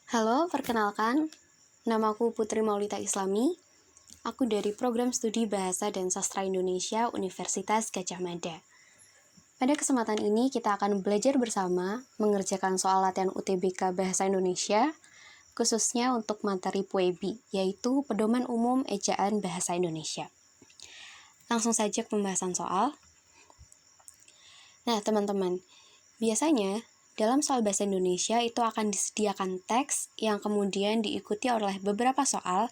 Halo, perkenalkan, namaku Putri Maulita Islami. Aku dari Program Studi Bahasa dan Sastra Indonesia Universitas Gadjah Mada. Pada kesempatan ini kita akan belajar bersama mengerjakan soal latihan UTBK Bahasa Indonesia, khususnya untuk materi PUEBI, yaitu Pedoman Umum Ejaan Bahasa Indonesia. Langsung saja ke pembahasan soal. Nah, teman-teman, biasanya dalam soal bahasa Indonesia itu akan disediakan teks yang kemudian diikuti oleh beberapa soal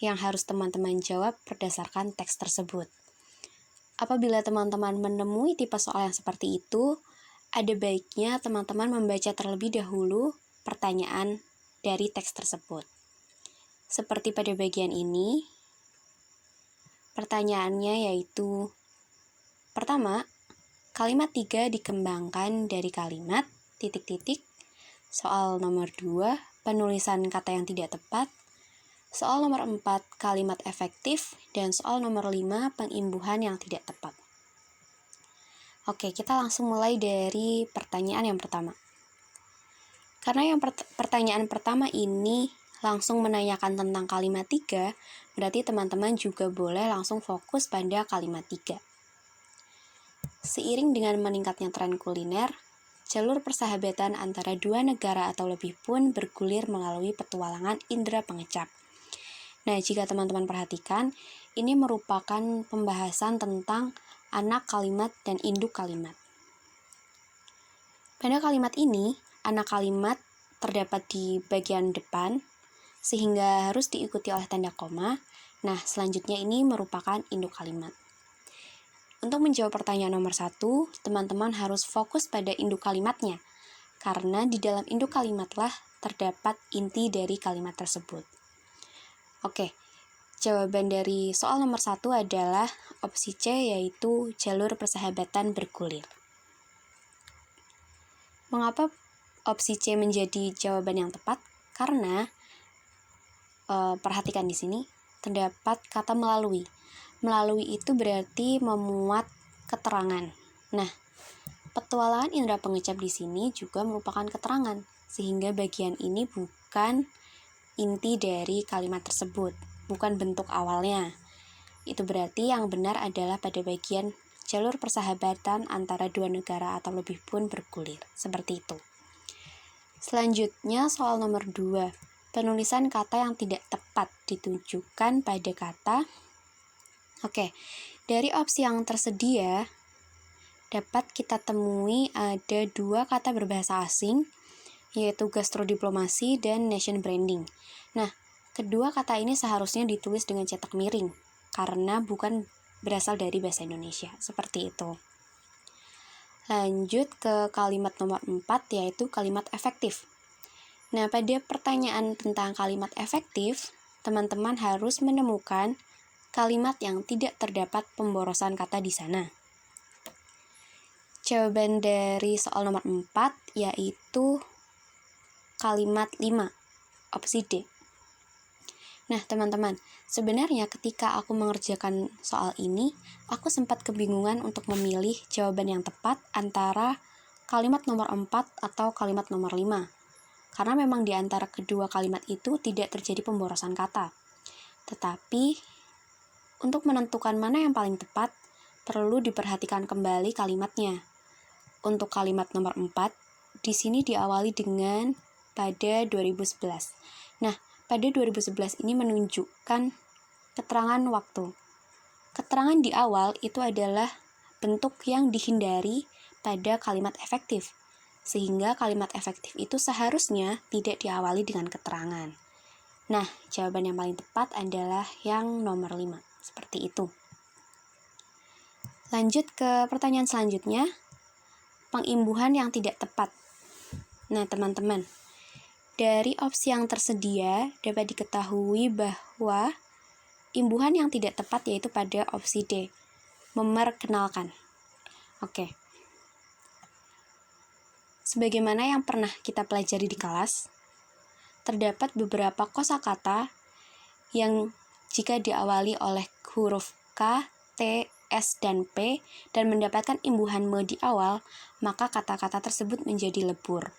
yang harus teman-teman jawab berdasarkan teks tersebut. Apabila teman-teman menemui tipe soal yang seperti itu, ada baiknya teman-teman membaca terlebih dahulu pertanyaan dari teks tersebut. Seperti pada bagian ini, pertanyaannya yaitu, pertama, kalimat 3 dikembangkan dari kalimat, titik-titik. Soal nomor 2, penulisan kata yang tidak tepat. Soal nomor 4, kalimat efektif. Dan soal nomor 5, pengimbuhan yang tidak tepat. Oke, kita langsung mulai dari pertanyaan yang pertama. Karena yang pertanyaan pertama ini langsung menanyakan tentang kalimat 3, berarti teman-teman juga boleh langsung fokus pada kalimat 3. Seiring dengan meningkatnya tren kuliner, jalur persahabatan antara dua negara atau lebih pun bergulir melalui petualangan indera pengecap. Nah, jika teman-teman perhatikan, ini merupakan pembahasan tentang anak kalimat dan induk kalimat. Pada kalimat ini, anak kalimat terdapat di bagian depan, sehingga harus diikuti oleh tanda koma. Nah, selanjutnya ini merupakan induk kalimat. Untuk menjawab pertanyaan nomor 1, teman-teman harus fokus pada induk kalimatnya, karena di dalam induk kalimatlah terdapat inti dari kalimat tersebut. Oke, jawaban dari soal nomor 1 adalah opsi C, yaitu jalur persahabatan bergulir. Mengapa opsi C menjadi jawaban yang tepat? Karena, perhatikan di sini, terdapat kata melalui. Melalui itu berarti memuat keterangan. Nah, petualangan indera pengecap di sini juga merupakan keterangan, sehingga bagian ini bukan inti dari kalimat tersebut, bukan bentuk awalnya. Itu berarti yang benar adalah pada bagian jalur persahabatan antara dua negara atau lebih pun bergulir, seperti itu. Selanjutnya soal nomor 2, penulisan kata yang tidak tepat ditujukan pada kata. Oke, dari opsi yang tersedia dapat kita temui ada 2 kata berbahasa asing, yaitu gastrodiplomasi dan nation branding. Nah, kedua kata ini seharusnya ditulis dengan cetak miring, karena bukan berasal dari bahasa Indonesia, seperti itu. Lanjut ke kalimat nomor 4, yaitu kalimat efektif. Nah, pada pertanyaan tentang kalimat efektif, teman-teman harus menemukan kalimat yang tidak terdapat pemborosan kata di sana. Jawaban dari soal nomor 4 yaitu kalimat 5, opsi D. Nah, teman-teman, sebenarnya ketika aku mengerjakan soal ini, aku sempat kebingungan untuk memilih jawaban yang tepat antara kalimat nomor 4 atau kalimat nomor 5. Karena memang di antara kedua kalimat itu tidak terjadi pemborosan kata. Tetapi untuk menentukan mana yang paling tepat, perlu diperhatikan kembali kalimatnya. Untuk kalimat nomor 4, di sini diawali dengan pada 2011. Nah, pada 2011 ini menunjukkan keterangan waktu. Keterangan di awal itu adalah bentuk yang dihindari pada kalimat efektif, sehingga kalimat efektif itu seharusnya tidak diawali dengan keterangan. Nah, jawaban yang paling tepat adalah yang nomor 5. Seperti itu. Lanjut ke pertanyaan selanjutnya, pengimbuhan yang tidak tepat. Nah, teman-teman, dari opsi yang tersedia dapat diketahui bahwa imbuhan yang tidak tepat yaitu pada opsi D, memperkenalkan. Oke. Sebagaimana yang pernah kita pelajari di kelas, terdapat beberapa kosakata yang jika diawali oleh huruf K, T, S, dan P, dan mendapatkan imbuhan me di awal, maka kata-kata tersebut menjadi lebur.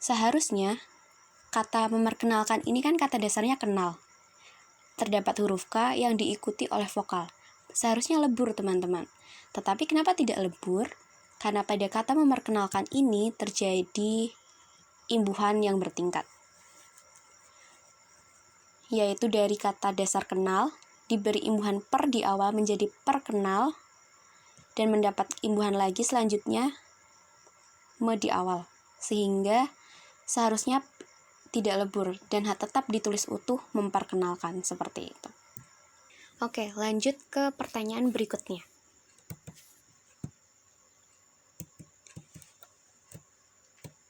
Seharusnya, kata memperkenalkan ini kan kata dasarnya kenal. Terdapat huruf K yang diikuti oleh vokal. Seharusnya lebur, teman-teman. Tetapi kenapa tidak lebur? Karena pada kata memperkenalkan ini terjadi imbuhan yang bertingkat. Yaitu dari kata dasar kenal, diberi imbuhan per di awal menjadi perkenal, dan mendapat imbuhan lagi selanjutnya me di awal. Sehingga seharusnya tidak lebur dan tetap ditulis utuh memperkenalkan, seperti itu. Oke, lanjut ke pertanyaan berikutnya.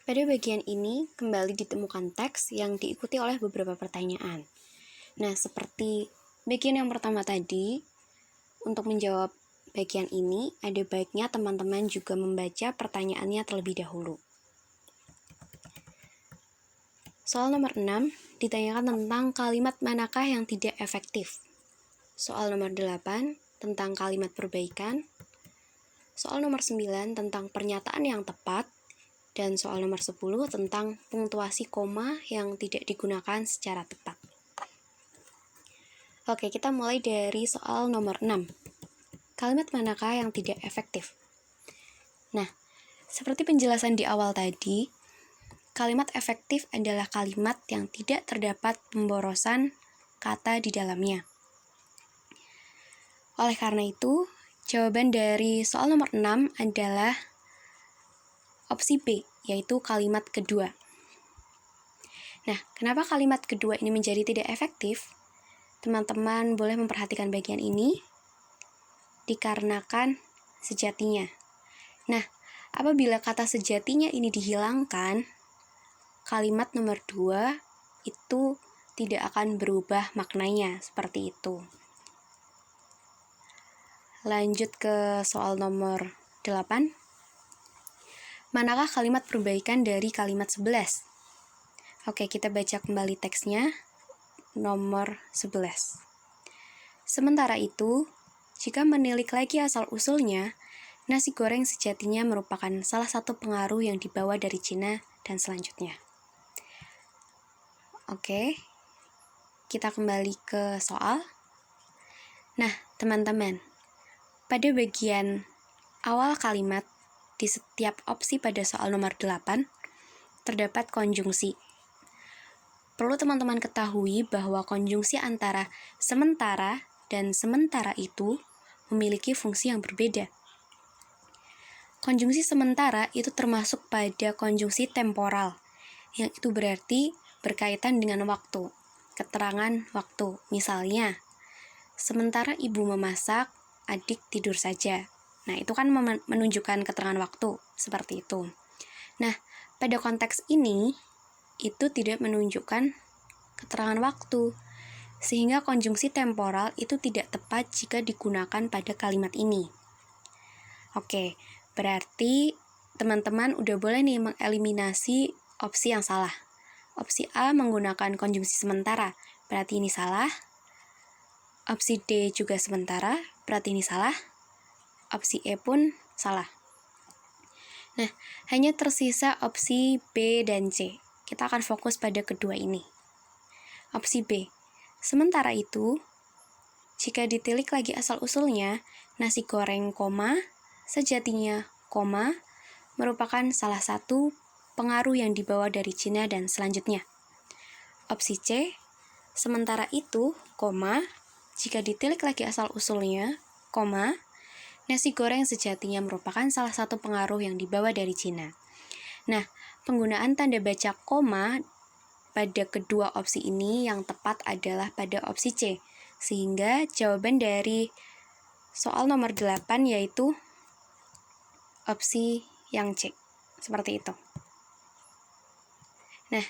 Pada bagian ini kembali ditemukan teks yang diikuti oleh beberapa pertanyaan. Nah, seperti bagian yang pertama tadi, untuk menjawab bagian ini, ada baiknya teman-teman juga membaca pertanyaannya terlebih dahulu. Soal nomor 6 ditanyakan tentang kalimat manakah yang tidak efektif. Soal nomor 8 tentang kalimat perbaikan. Soal nomor 9 tentang pernyataan yang tepat. Dan soal nomor 10 tentang punktuasi koma yang tidak digunakan secara tepat. Oke, kita mulai dari soal nomor 6. Kalimat manakah yang tidak efektif? Nah, seperti penjelasan di awal tadi, kalimat efektif adalah kalimat yang tidak terdapat pemborosan kata di dalamnya. Oleh karena itu, jawaban dari soal nomor 6 adalah opsi B, yaitu kalimat kedua. Nah, kenapa kalimat kedua ini menjadi tidak efektif? Teman-teman boleh memperhatikan bagian ini, dikarenakan sejatinya. Nah, apabila kata sejatinya ini dihilangkan, kalimat nomor 2 itu tidak akan berubah maknanya, seperti itu. Lanjut ke soal nomor 8. Manakah kalimat perbaikan dari kalimat 11? Oke, kita baca kembali teksnya. Nomor 11. Sementara itu, jika menilik lagi asal-usulnya, nasi goreng sejatinya merupakan salah satu pengaruh yang dibawa dari Cina dan selanjutnya. Oke, kita kembali ke soal. Nah, teman-teman, pada bagian awal kalimat di setiap opsi pada soal nomor 8 terdapat konjungsi. Perlu teman-teman ketahui bahwa konjungsi antara sementara dan sementara itu memiliki fungsi yang berbeda. Konjungsi sementara itu termasuk pada konjungsi temporal, yang itu berarti berkaitan dengan waktu, keterangan waktu. Misalnya, sementara ibu memasak, adik tidur saja. Nah, itu kan menunjukkan keterangan waktu, seperti itu. Nah, pada konteks ini, itu tidak menunjukkan keterangan waktu, sehingga konjungsi temporal itu tidak tepat jika digunakan pada kalimat ini. Oke, berarti teman-teman udah boleh nih mengeliminasi opsi yang salah. Opsi A menggunakan konjungsi sementara, berarti ini salah. Opsi D juga sementara, berarti ini salah. Opsi E pun salah. Nah, hanya tersisa opsi B dan C. Kita akan fokus pada kedua ini. Opsi B. Sementara itu, jika ditilik lagi asal-usulnya, nasi goreng, sejatinya, merupakan salah satu pengaruh yang dibawa dari Cina dan selanjutnya. Opsi C. Sementara itu, jika ditilik lagi asal-usulnya, nasi goreng sejatinya merupakan salah satu pengaruh yang dibawa dari Cina. Nah, penggunaan tanda baca koma pada kedua opsi ini yang tepat adalah pada opsi C. Sehingga jawaban dari soal nomor 8 yaitu opsi yang C. Seperti itu. Nah,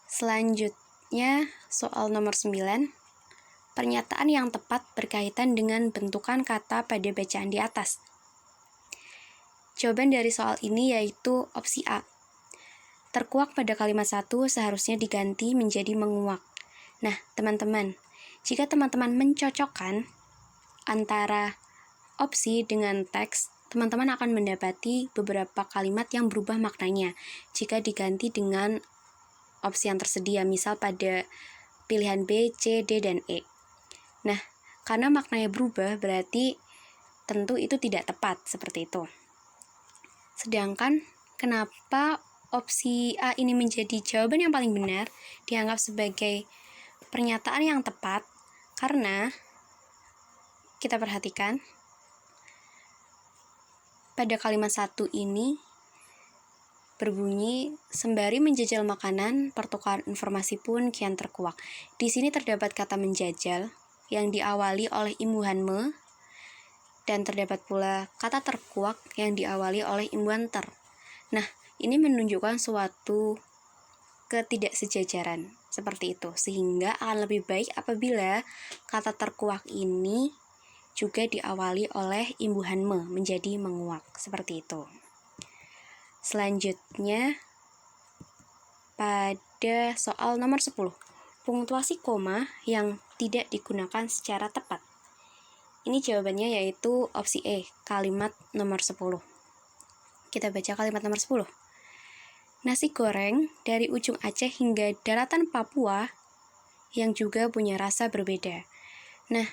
selanjutnya soal nomor 9. Pernyataan yang tepat berkaitan dengan bentukan kata pada bacaan di atas. Jawaban dari soal ini yaitu opsi A. Terkuak pada kalimat 1 seharusnya diganti menjadi menguak. Nah, teman-teman, jika teman-teman mencocokkan antara opsi dengan teks, teman-teman akan mendapati beberapa kalimat yang berubah maknanya jika diganti dengan opsi yang tersedia, misal pada pilihan B, C, D, dan E. Nah, karena maknanya berubah, berarti tentu itu tidak tepat, seperti itu. Sedangkan, kenapa opsi A ini menjadi jawaban yang paling benar, dianggap sebagai pernyataan yang tepat, karena kita perhatikan, pada kalimat 1 ini berbunyi, sembari menjajal makanan, pertukaran informasi pun kian terkuak. Di sini terdapat kata menjajal yang diawali oleh imbuhan me, dan terdapat pula kata terkuak yang diawali oleh imbuhan ter. Nah, ini menunjukkan suatu ketidaksejajaran seperti itu, sehingga akan lebih baik apabila kata terkuak ini juga diawali oleh imbuhan me menjadi menguak, seperti itu. Selanjutnya, pada soal nomor 10, punktuasi koma yang tidak digunakan secara tepat. Ini jawabannya yaitu opsi E, kalimat nomor 10. Kita baca kalimat nomor 10. Nasi goreng dari ujung Aceh hingga daratan Papua yang juga punya rasa berbeda. Nah,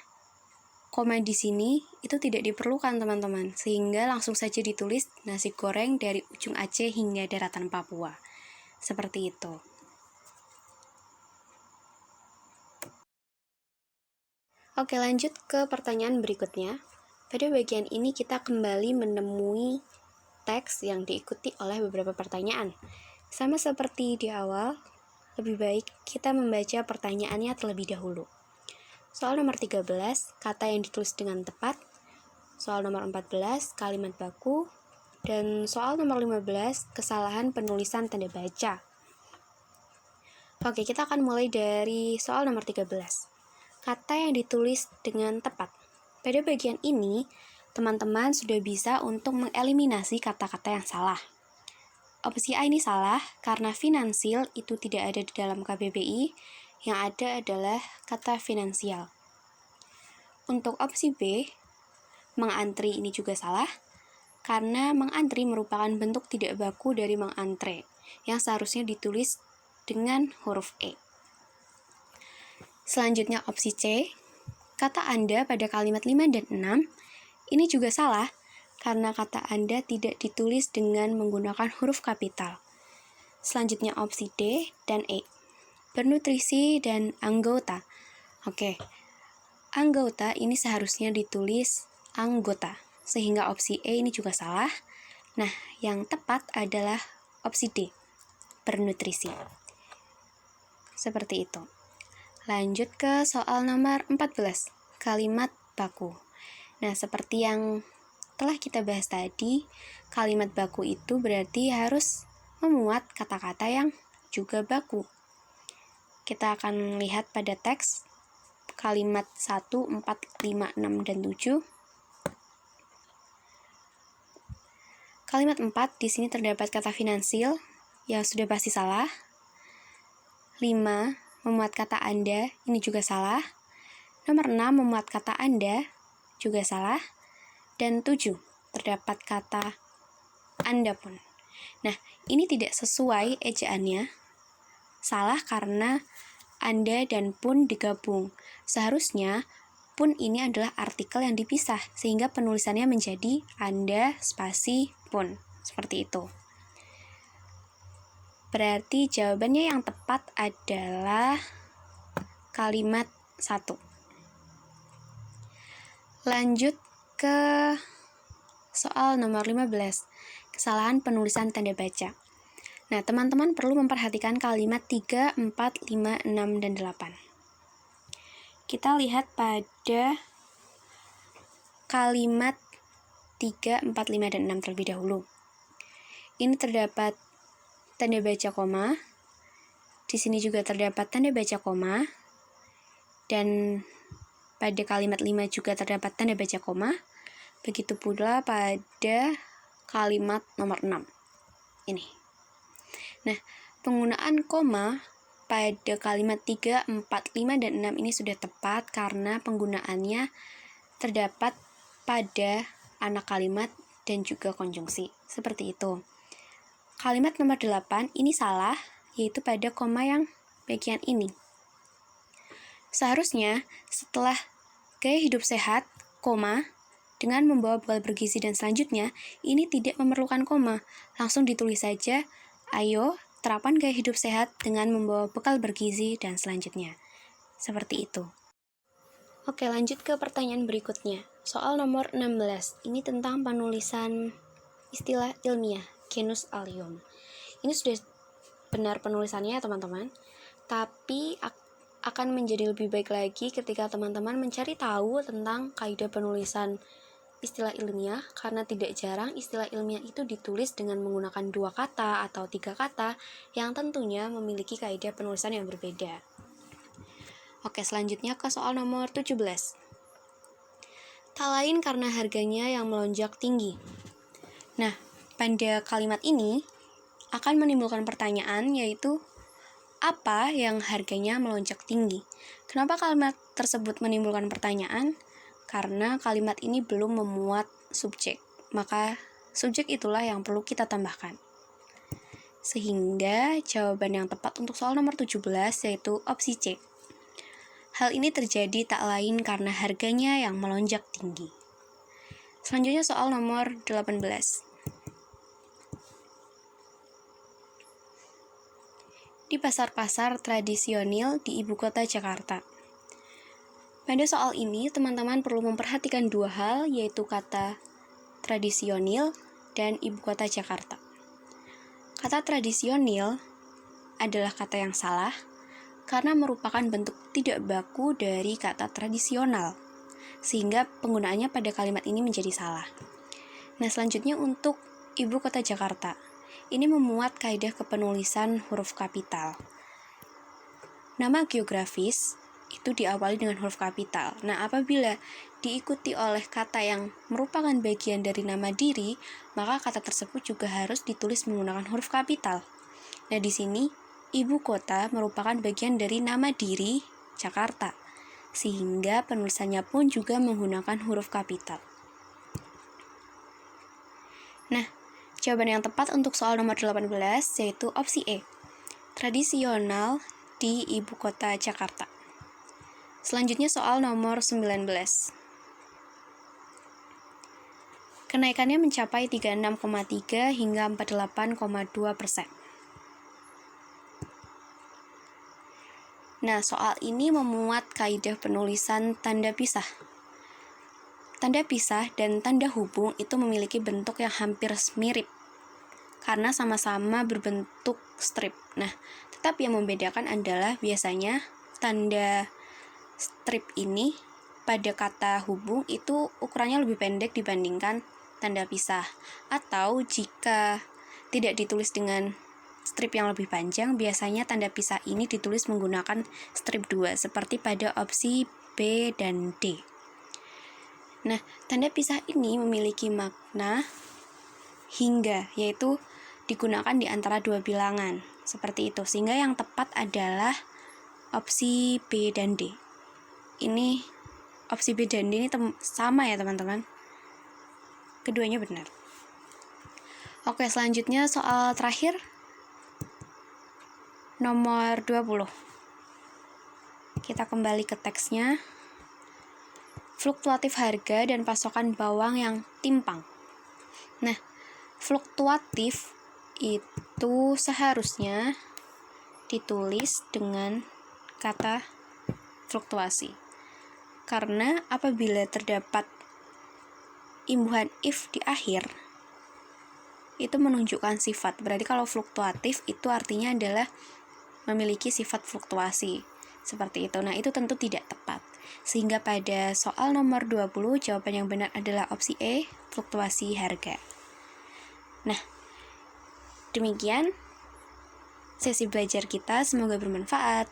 koma di sini itu tidak diperlukan, teman-teman, sehingga langsung saja ditulis nasi goreng dari ujung Aceh hingga daratan Papua. Seperti itu. Oke, lanjut ke pertanyaan berikutnya. Pada bagian ini kita kembali menemui teks yang diikuti oleh beberapa pertanyaan. Sama seperti di awal, lebih baik kita membaca pertanyaannya terlebih dahulu. Soal nomor 13, kata yang ditulis dengan tepat. Soal nomor 14, kalimat baku. Dan soal nomor 15, kesalahan penulisan tanda baca. Oke, kita akan mulai dari soal nomor 13. Kata yang ditulis dengan tepat. Pada bagian ini, teman-teman sudah bisa untuk mengeliminasi kata-kata yang salah. Opsi A ini salah karena finansial itu tidak ada di dalam KBBI, yang ada adalah kata finansial. Untuk opsi B, mengantri ini juga salah, karena mengantri merupakan bentuk tidak baku dari mengantre, yang seharusnya ditulis dengan huruf E. Selanjutnya opsi C, kata Anda pada kalimat 5 dan 6, ini juga salah, karena kata Anda tidak ditulis dengan menggunakan huruf kapital. Selanjutnya opsi D dan E, bernutrisi dan anggota. Oke, anggota ini seharusnya ditulis anggota, sehingga opsi E ini juga salah. Nah, yang tepat adalah opsi D, bernutrisi. Seperti itu. Lanjut ke soal nomor 14, kalimat baku. Nah, seperti yang telah kita bahas tadi, kalimat baku itu berarti harus memuat kata-kata yang juga baku. Kita akan lihat pada teks kalimat 1, 4, 5, 6, dan 7. Kalimat 4, di sini terdapat kata finansial, yang sudah pasti salah. 5, memuat kata Anda, ini juga salah. Nomor 6, memuat kata Anda, juga salah. Dan 7, terdapat kata Anda pun. Nah, ini tidak sesuai ejaannya. Salah karena Anda dan pun digabung. Seharusnya pun ini adalah artikel yang dipisah, sehingga penulisannya menjadi Anda spasi pun. Seperti itu. Berarti jawabannya yang tepat adalah kalimat 1. Lanjut ke soal nomor 15, kesalahan penulisan tanda baca. Nah, teman-teman perlu memperhatikan kalimat 3, 4, 5, 6, dan 8. Kita lihat pada kalimat 3, 4, 5, dan 6 terlebih dahulu. Ini terdapat tanda baca koma. Di sini juga terdapat tanda baca koma. Dan pada kalimat 5 juga terdapat tanda baca koma. Begitu pula pada kalimat nomor 6. Ini. Nah, penggunaan koma pada kalimat 3, 4, 5, dan 6 ini sudah tepat karena penggunaannya terdapat pada anak kalimat dan juga konjungsi. Seperti itu. Kalimat nomor 8 ini salah, yaitu pada koma yang bagian ini. Seharusnya setelah gaya hidup sehat, koma, dengan membawa bekal bergizi dan selanjutnya, ini tidak memerlukan koma. Langsung ditulis saja, ayo terapkan gaya hidup sehat dengan membawa bekal bergizi dan selanjutnya. Seperti itu. Oke, lanjut ke pertanyaan berikutnya. Soal nomor 16. Ini tentang penulisan istilah ilmiah, genus Allium. Ini sudah benar penulisannya ya teman-teman. Tapi akan menjadi lebih baik lagi ketika teman-teman mencari tahu tentang kaidah penulisan istilah ilmiah, karena tidak jarang istilah ilmiah itu ditulis dengan menggunakan 2 kata atau 3 kata yang tentunya memiliki kaidah penulisan yang berbeda. Oke, selanjutnya ke soal nomor 17. Tak lain karena harganya yang melonjak tinggi. Nah, pada kalimat ini akan menimbulkan pertanyaan, yaitu apa yang harganya melonjak tinggi? Kenapa kalimat tersebut menimbulkan pertanyaan? Karena kalimat ini belum memuat subjek, maka subjek itulah yang perlu kita tambahkan. Sehingga jawaban yang tepat untuk soal nomor 17 yaitu opsi C. Hal ini terjadi tak lain karena harganya yang melonjak tinggi. Selanjutnya soal nomor 18. Di pasar-pasar tradisional di ibu kota Jakarta. Pada soal ini, teman-teman perlu memperhatikan 2 hal, yaitu kata tradisional dan ibu kota Jakarta. Kata tradisional adalah kata yang salah, karena merupakan bentuk tidak baku dari kata tradisional, sehingga penggunaannya pada kalimat ini menjadi salah. Nah, selanjutnya untuk ibu kota Jakarta. Ini memuat kaidah kepenulisan huruf kapital. Nama geografis itu diawali dengan huruf kapital. Nah, apabila diikuti oleh kata yang merupakan bagian dari nama diri, maka kata tersebut juga harus ditulis menggunakan huruf kapital. Nah, di sini ibu kota merupakan bagian dari nama diri Jakarta, sehingga penulisannya pun juga menggunakan huruf kapital. Nah, jawaban yang tepat untuk soal nomor 18 yaitu opsi E, tradisional di ibu kota Jakarta. Selanjutnya soal nomor 19. Kenaikannya mencapai 36,3 hingga 48,2%. Nah, soal ini memuat kaidah penulisan tanda pisah. Tanda pisah dan tanda hubung itu memiliki bentuk yang hampir mirip, karena sama-sama berbentuk strip. Nah, tetapi yang membedakan adalah biasanya tanda strip ini pada kata hubung itu ukurannya lebih pendek dibandingkan tanda pisah. Atau jika tidak ditulis dengan strip yang lebih panjang, biasanya tanda pisah ini ditulis menggunakan strip 2, seperti pada opsi B dan D. Nah, tanda pisah ini memiliki makna hingga, yaitu digunakan di antara 2 bilangan, seperti itu. Sehingga yang tepat adalah opsi B dan D. Ini opsi B dan D ini sama ya teman-teman. Keduanya benar. Oke, selanjutnya soal terakhir. Nomor 20. Kita kembali ke teksnya. Fluktuatif harga dan pasokan bawang yang timpang. Nah, fluktuatif itu seharusnya ditulis dengan kata fluktuasi. Karena apabila terdapat imbuhan if di akhir, itu menunjukkan sifat. Berarti kalau fluktuatif itu artinya adalah memiliki sifat fluktuasi, seperti itu. Nah, itu tentu tidak tepat. Sehingga pada soal nomor 20, jawaban yang benar adalah opsi E, fluktuasi harga. Nah, demikian sesi belajar kita, semoga bermanfaat.